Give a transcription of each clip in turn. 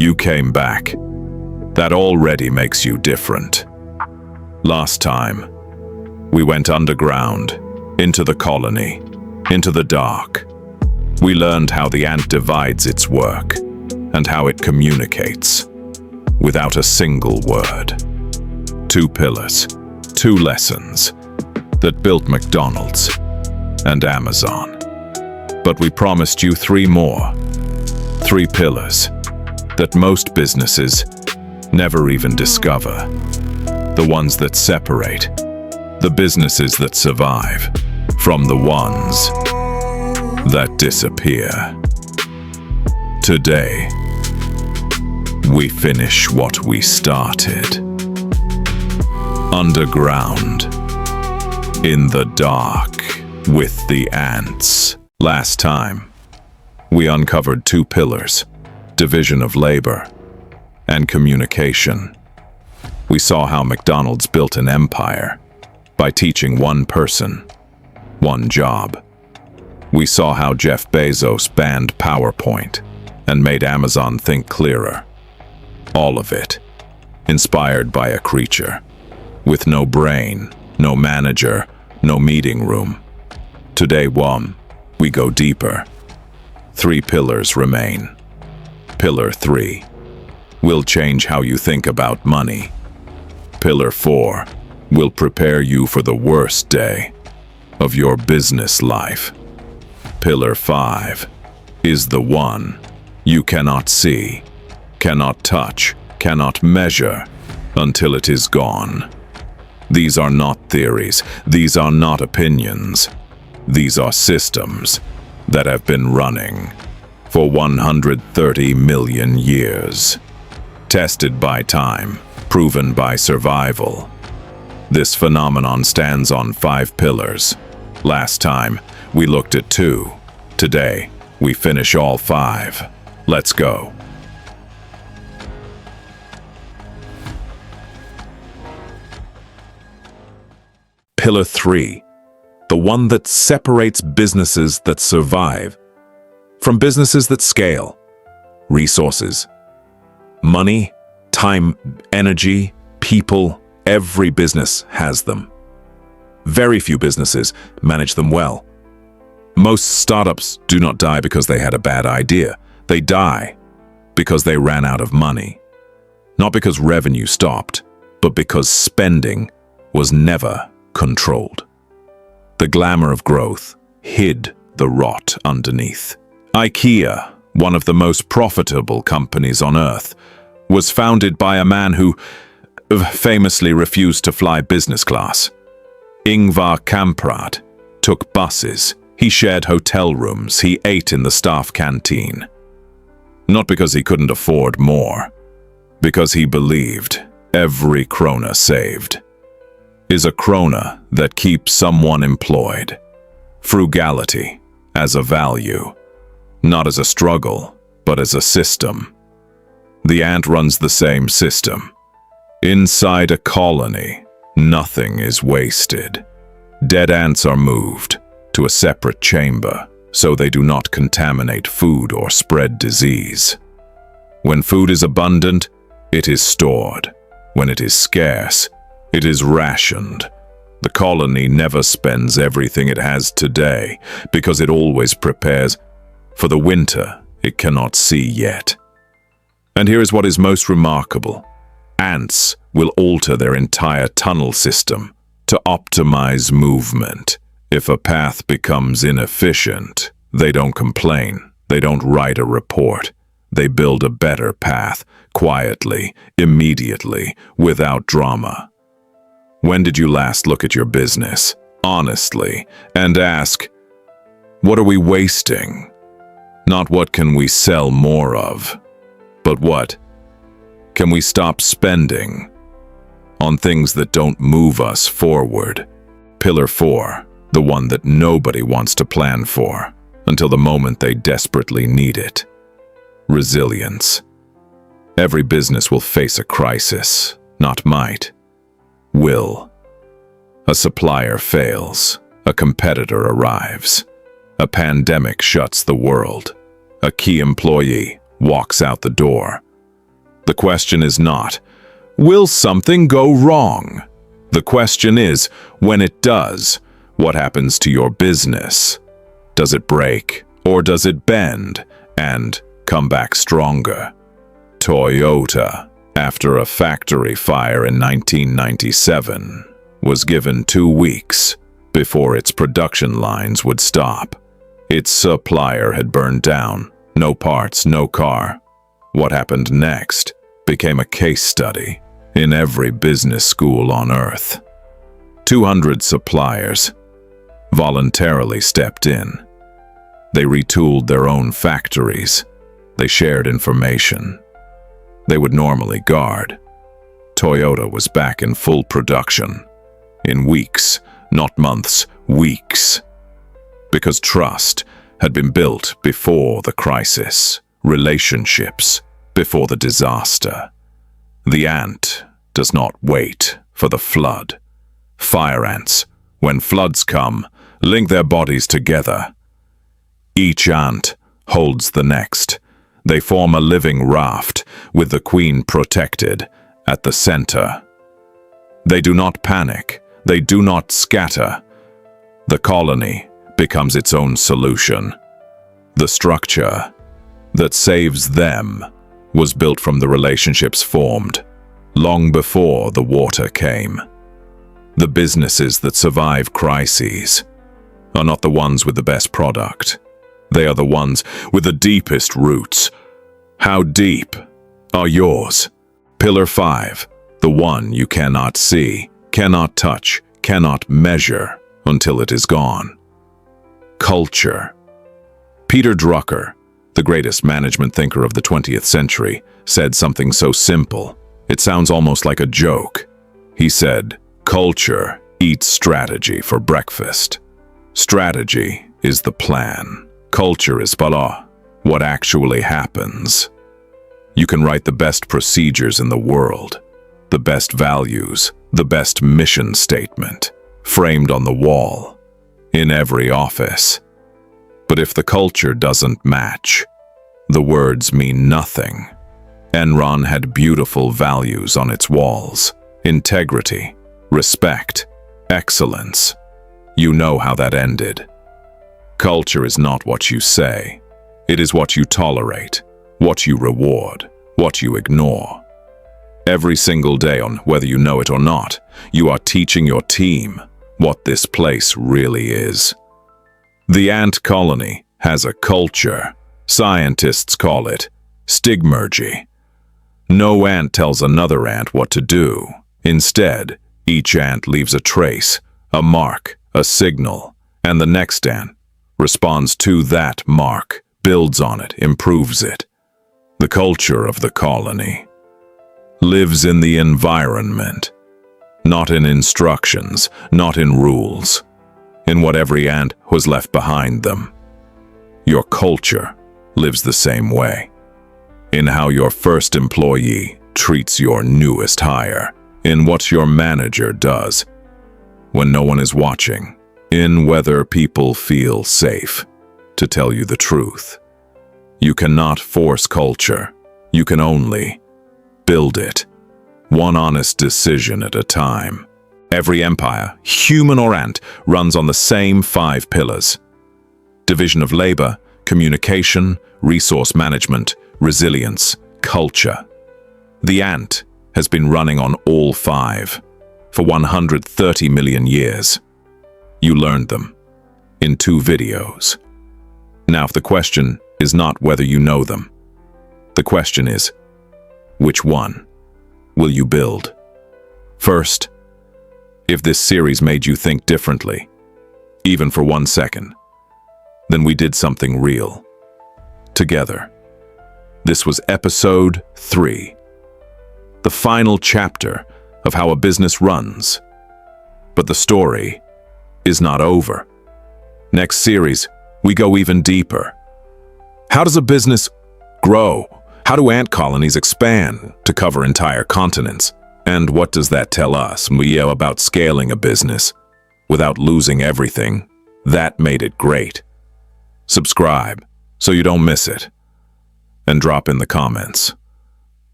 You came back. That already makes you different. Last time, we went underground, into the colony, into the dark. We learned how the ant divides its work and how it communicates without a single word. 2 pillars, 2 lessons that built McDonald's and Amazon. But we promised you 3 more. 3 pillars that most businesses never even discover. The ones that separate, the businesses that survive, from the ones that disappear. Today, we finish what we started. Underground, in the dark, with the ants. Last time, we uncovered 2 pillars, division of labor and communication. We saw how McDonald's built an empire by teaching one person, one job. We saw how Jeff Bezos banned PowerPoint and made Amazon think clearer. All of it inspired by a creature with no brain, no manager, no meeting room. Today, we go deeper. 3 pillars remain. Pillar 3 will change how you think about money. Pillar 4 will prepare you for the worst day of your business life. Pillar 5 is the one you cannot see, cannot touch, cannot measure until it is gone. These are not theories. These are not opinions. These are systems that have been running for 130 million years. Tested by time, proven by survival. This phenomenon stands on 5 pillars. Last time, we looked at 2. Today, we finish all 5. Let's go. Pillar 3, the one that separates businesses that survive from businesses that scale. Resources, money, time, energy, people, every business has them. Very few businesses manage them well. Most startups do not die because they had a bad idea. They die because they ran out of money. Not because revenue stopped, but because spending was never controlled. The glamour of growth hid the rot underneath. IKEA, one of the most profitable companies on earth, was founded by a man who famously refused to fly business class. Ingvar Kamprad took buses. He shared hotel rooms. He ate in the staff canteen. Not because he couldn't afford more, because he believed every krona saved is a krona that keeps someone employed. Frugality as a value, not as a struggle, but as a system. The ant runs the same system. Inside a colony, nothing is wasted. Dead ants are moved to a separate chamber so they do not contaminate food or spread disease. When food is abundant, it is stored. When it is scarce, it is rationed. The colony never spends everything it has today because it always prepares for the winter it cannot see yet. And here is what is most remarkable. Ants will alter their entire tunnel system to optimize movement. If a path becomes inefficient, they don't complain. They don't write a report. They build a better path, quietly, immediately, without drama. When did you last look at your business, honestly, and ask, what are we wasting? Not what can we sell more of, but what can we stop spending on things that don't move us forward? Pillar 4, the one that nobody wants to plan for until the moment they desperately need it. Resilience. Every business will face a crisis, not might. Will. A supplier fails. A competitor arrives. A pandemic shuts the world. A key employee walks out the door. The question is not, will something go wrong? The question is, when it does, what happens to your business? Does it break, or does it bend and come back stronger? Toyota, after a factory fire in 1997, was given 2 weeks before its production lines would stop. Its supplier had burned down. No parts, no car. What happened next became a case study in every business school on Earth. 200 suppliers voluntarily stepped in. They retooled their own factories. They shared information they would normally guard. Toyota was back in full production. In weeks, not months, weeks. Because trust had been built before the crisis, relationships before the disaster. The ant does not wait for the flood. Fire ants, when floods come, link their bodies together. Each ant holds the next. They form a living raft with the queen protected at the center. They do not panic. They do not scatter. The colony becomes its own solution. The structure that saves them was built from the relationships formed long before the water came. The businesses that survive crises are not the ones with the best product. They are the ones with the deepest roots. How deep are yours? Pillar 5, the one you cannot see, cannot touch, cannot measure until it is gone. Culture. Peter Drucker, the greatest management thinker of the 20th century, said something so simple, it sounds almost like a joke. He said, "Culture eats strategy for breakfast." Strategy is the plan. Culture is what actually happens. You can write the best procedures in the world, the best values, the best mission statement, framed on the wall, in every office. But if the culture doesn't match, the words mean nothing. Enron had beautiful values on its walls: integrity, respect, excellence. You know how that ended. Culture is not what you say. It is what you tolerate, what you reward, what you ignore. Every single day, on whether you know it or not, you are teaching your team what this place really is. The ant colony has a culture. Scientists call it stigmergy. No ant tells another ant what to do. Instead, each ant leaves a trace, a mark, a signal, and the next ant responds to that mark, builds on it, improves it. The culture of the colony lives in the environment, not in instructions, not in rules, in what every ant was left behind them. Your culture lives the same way, in how your first employee treats your newest hire, in what your manager does when no one is watching, in whether people feel safe to tell you the truth. You cannot force culture. You can only build it, one honest decision at a time. Every empire, human or ant, runs on the same 5 pillars: division of labor, communication, resource management, resilience, culture. The ant has been running on all 5 for 130 million years. You learned them in 2 videos. Now, if the question is not whether you know them, the question is, which one will you build? First, if this series made you think differently, even for 1 second, then we did something real together. This was episode 3, the final chapter of how a business runs. But the story is not over. Next series, we go even deeper. How does a business grow? How do ant colonies expand to cover entire continents? And what does that tell us about scaling a business without losing everything that made it great? Subscribe so you don't miss it, and drop in the comments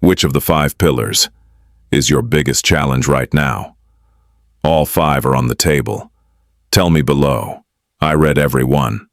Which of the 5 pillars is your biggest challenge right now? All 5 are on the table. Tell me below. I read every one.